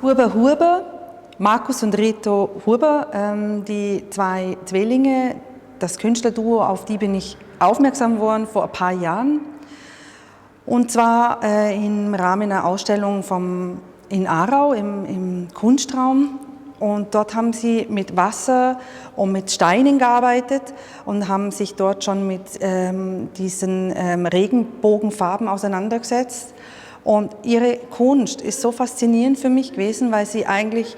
Huber Huber, Markus und Reto Huber, die zwei Zwillinge, das Künstlerduo, auf die bin ich aufmerksam geworden vor ein paar Jahren. Und zwar im Rahmen einer Ausstellung in Aarau im Kunstraum. Und dort haben sie mit Wasser und mit Steinen gearbeitet und haben sich dort schon mit diesen Regenbogenfarben auseinandergesetzt. Und ihre Kunst ist so faszinierend für mich gewesen, weil sie eigentlich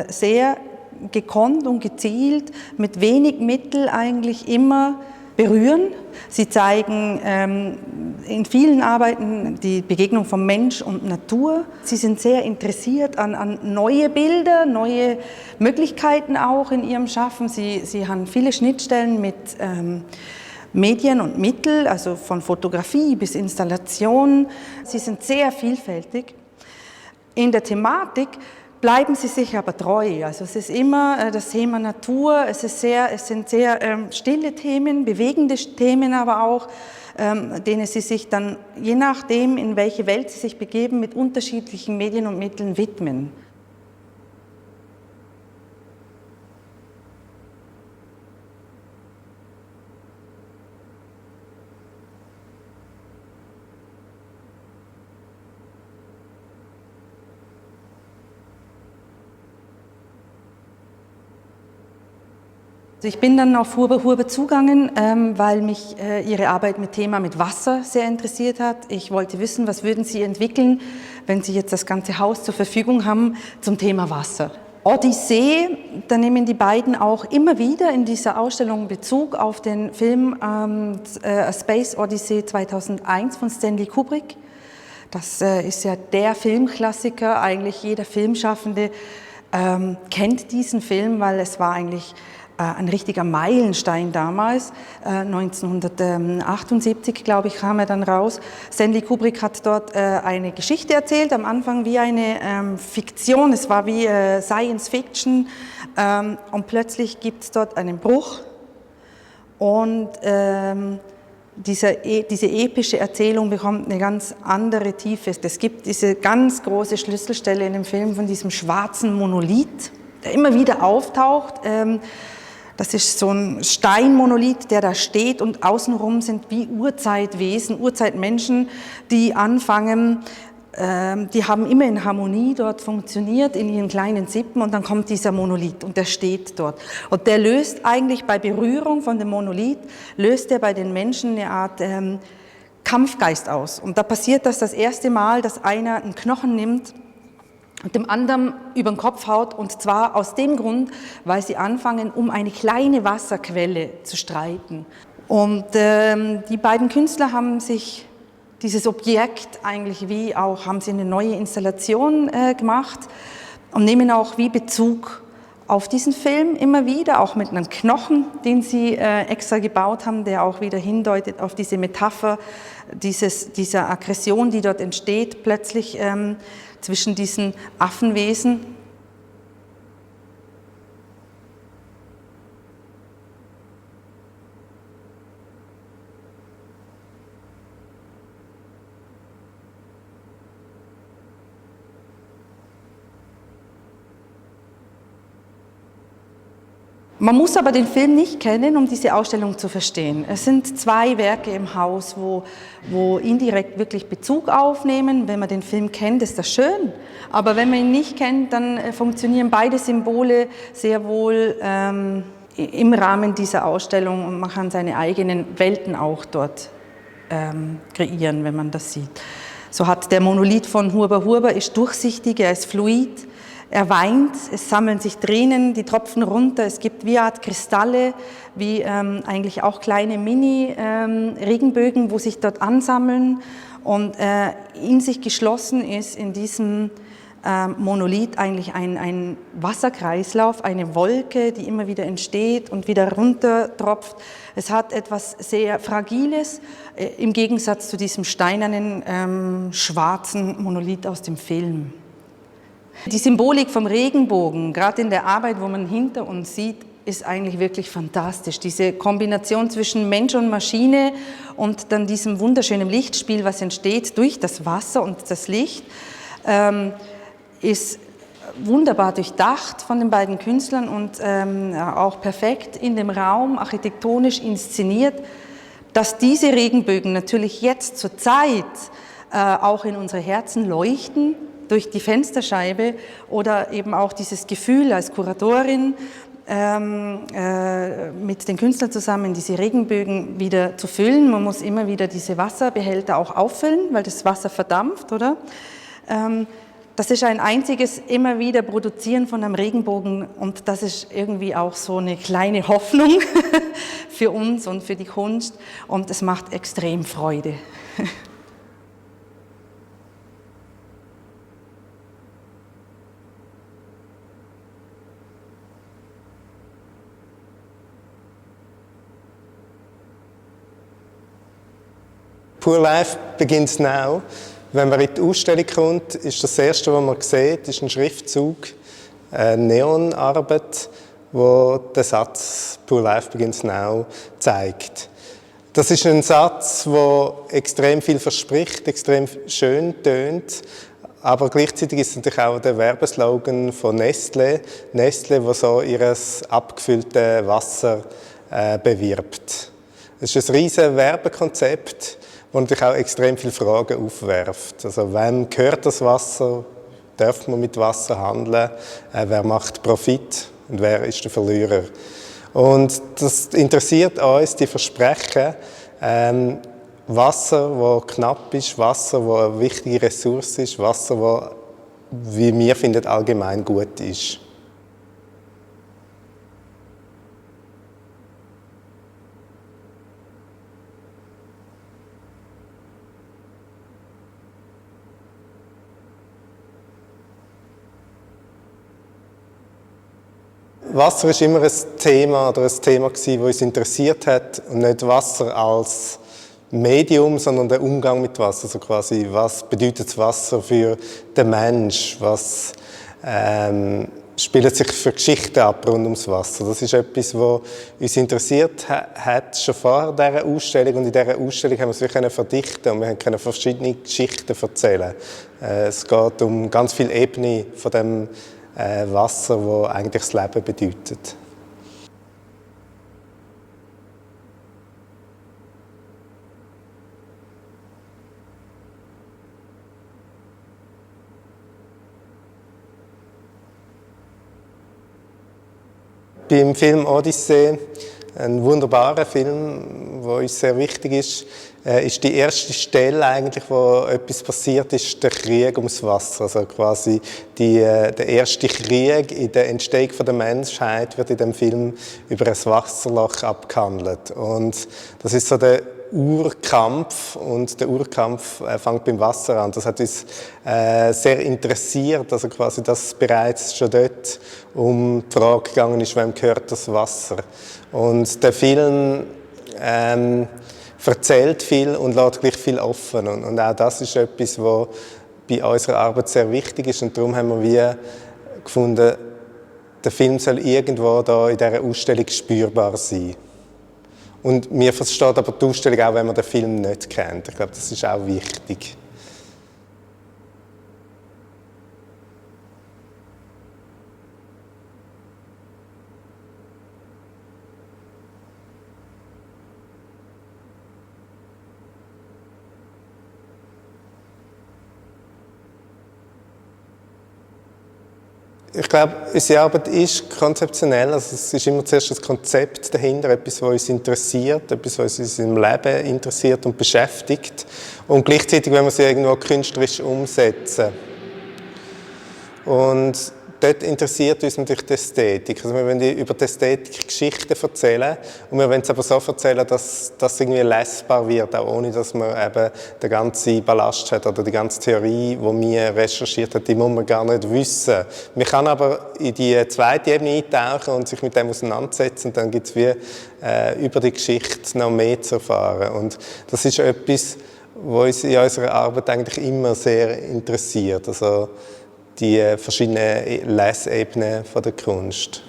sehr gekonnt und gezielt mit wenig Mittel eigentlich immer berühren. Sie zeigen in vielen Arbeiten die Begegnung von Mensch und Natur. Sie sind sehr interessiert an neue Bilder, neue Möglichkeiten auch in ihrem Schaffen. Sie haben viele Schnittstellen mit Medien und Mitteln, also von Fotografie bis Installation. Sie sind sehr vielfältig. In der Thematik bleiben sie sich aber treu. Also es ist immer das Thema Natur, es sind sehr stille Themen, bewegende Themen aber auch, denen sie sich dann, je nachdem, in welche Welt sie sich begeben, mit unterschiedlichen Medien und Mitteln widmen. Ich bin dann auf Huber Huber zugegangen, weil mich ihre Arbeit mit Wasser sehr interessiert hat. Ich wollte wissen, was würden Sie entwickeln, wenn Sie jetzt das ganze Haus zur Verfügung haben zum Thema Wasser. Odyssee, da nehmen die beiden auch immer wieder in dieser Ausstellung Bezug auf den Film A Space Odyssey 2001 von Stanley Kubrick. Das ist ja der Filmklassiker, eigentlich jeder Filmschaffende kennt diesen Film, weil es war eigentlich ein richtiger Meilenstein damals, 1978, glaube ich, kam er dann raus. Stanley Kubrick hat dort eine Geschichte erzählt, am Anfang wie eine Fiktion, es war wie Science Fiction und plötzlich gibt es dort einen Bruch und diese epische Erzählung bekommt eine ganz andere Tiefe. Es gibt diese ganz große Schlüsselstelle in dem Film von diesem schwarzen Monolith, der immer wieder auftaucht. Das ist so ein Steinmonolith, der da steht und außenrum sind wie Urzeitwesen, Urzeitmenschen, die anfangen, die haben immer in Harmonie dort funktioniert, in ihren kleinen Sippen und dann kommt dieser Monolith und der steht dort. Und der löst eigentlich bei Berührung von dem Monolith, löst er bei den Menschen eine Art Kampfgeist aus. Und da passiert das erste Mal, dass einer einen Knochen nimmt und dem anderen über den Kopf haut, und zwar aus dem Grund, weil sie anfangen, um eine kleine Wasserquelle zu streiten. Und die beiden Künstler haben sich dieses Objekt eigentlich haben sie eine neue Installation gemacht und nehmen auch wie Bezug auf diesen Film immer wieder, auch mit einem Knochen, den sie extra gebaut haben, der auch wieder hindeutet auf diese Metapher dieser Aggression, die dort entsteht, plötzlich zwischen diesen Affenwesen. Man muss aber den Film nicht kennen, um diese Ausstellung zu verstehen. Es sind zwei Werke im Haus, wo indirekt wirklich Bezug aufnehmen. Wenn man den Film kennt, ist das schön. Aber wenn man ihn nicht kennt, dann funktionieren beide Symbole sehr wohl im Rahmen dieser Ausstellung und man kann seine eigenen Welten auch dort kreieren, wenn man das sieht. So hat der Monolith von Huber Huber ist durchsichtig, er ist fluid. Er weint, es sammeln sich Tränen, die tropfen runter, es gibt wie eine Art Kristalle, wie eigentlich auch kleine Mini-Regenbögen, wo sich dort ansammeln und in sich geschlossen ist in diesem Monolith eigentlich ein Wasserkreislauf, eine Wolke, die immer wieder entsteht und wieder runtertropft. Es hat etwas sehr Fragiles im Gegensatz zu diesem steinernen, schwarzen Monolith aus dem Film. Die Symbolik vom Regenbogen, gerade in der Arbeit, wo man hinter uns sieht, ist eigentlich wirklich fantastisch. Diese Kombination zwischen Mensch und Maschine und dann diesem wunderschönen Lichtspiel, was entsteht durch das Wasser und das Licht. ist wunderbar durchdacht von den beiden Künstlern und auch perfekt in dem Raum architektonisch inszeniert, dass diese Regenbögen natürlich jetzt zur Zeit auch in unsere Herzen leuchten durch die Fensterscheibe oder eben auch dieses Gefühl als Kuratorin mit den Künstlern zusammen diese Regenbögen wieder zu füllen. Man muss immer wieder diese Wasserbehälter auch auffüllen, weil das Wasser verdampft, oder? Das ist ein einziges immer wieder Produzieren von einem Regenbogen und das ist irgendwie auch so eine kleine Hoffnung für uns und für die Kunst und es macht extrem Freude. Poor Life Begins Now. Wenn man in die Ausstellung kommt, ist das Erste, was man sieht, ist ein Schriftzug, eine Neonarbeit, wo den Satz Poor Life Begins Now zeigt. Das ist ein Satz, der extrem viel verspricht, extrem schön tönt, aber gleichzeitig ist es natürlich auch der Werbeslogan von Nestlé. Nestlé, das so ihr abgefülltes Wasser bewirbt. Es ist ein riesiges Werbekonzept, das natürlich auch extrem viele Fragen aufwirft. Also, wem gehört das Wasser? Darf man mit Wasser handeln? Wer macht Profit? Und wer ist der Verlierer? Und das interessiert uns, die Versprechen, Wasser, das knapp ist, Wasser, das eine wichtige Ressource ist, Wasser, das, wie wir finden, allgemein gut ist. Wasser war immer ein Thema das uns interessiert hat. Und nicht Wasser als Medium, sondern der Umgang mit Wasser. Also quasi, was bedeutet das Wasser für den Mensch? Was spielt sich für Geschichten ab rund ums Wasser? Das ist etwas, was uns interessiert hat, schon vor dieser Ausstellung. Und in dieser Ausstellung haben wir es wirklich verdichten und wir können verschiedene Geschichten erzählen. Es geht um ganz viele Ebenen von dem Wasser, das eigentlich das Leben bedeutet. Beim Film Odyssee, ein wunderbarer Film, der uns sehr wichtig ist die erste Stelle eigentlich, wo etwas passiert ist, der Krieg ums Wasser. Also quasi der erste Krieg in der Entstehung der Menschheit wird in dem Film über ein Wasserloch abgehandelt. Und das ist so der Urkampf und der Urkampf fängt beim Wasser an. Das hat uns sehr interessiert, also quasi, dass bereits schon dort um die Frage gegangen ist, wem gehört das Wasser. Und der Film erzählt viel und lässt gleich viel offen. Und auch das ist etwas, was bei unserer Arbeit sehr wichtig ist. Und darum haben wir gefunden, der Film soll irgendwo da in dieser Ausstellung spürbar sein. Und mir versteht aber die Ausstellung auch, wenn man den Film nicht kennt. Ich glaube, das ist auch wichtig. Ich glaube, unsere Arbeit ist konzeptionell. Also es ist immer zuerst das Konzept dahinter, etwas, was uns interessiert, etwas, was uns im Leben interessiert und beschäftigt. Und gleichzeitig wollen wir sie irgendwo künstlerisch umsetzen. Und dort interessiert uns natürlich die Ästhetik. Also wir wollen über die Ästhetik Geschichten erzählen und wir wollen es aber so erzählen, dass das irgendwie lesbar wird, auch ohne dass man eben den ganzen Ballast hat oder die ganze Theorie, die wir recherchiert haben, die muss man gar nicht wissen. Man kann aber in die zweite Ebene eintauchen und sich mit dem auseinandersetzen und dann gibt es wie über die Geschichte noch mehr zu erfahren. Und das ist etwas, was uns in unserer Arbeit eigentlich immer sehr interessiert. Also die verschiedenen Lesebenen der Kunst.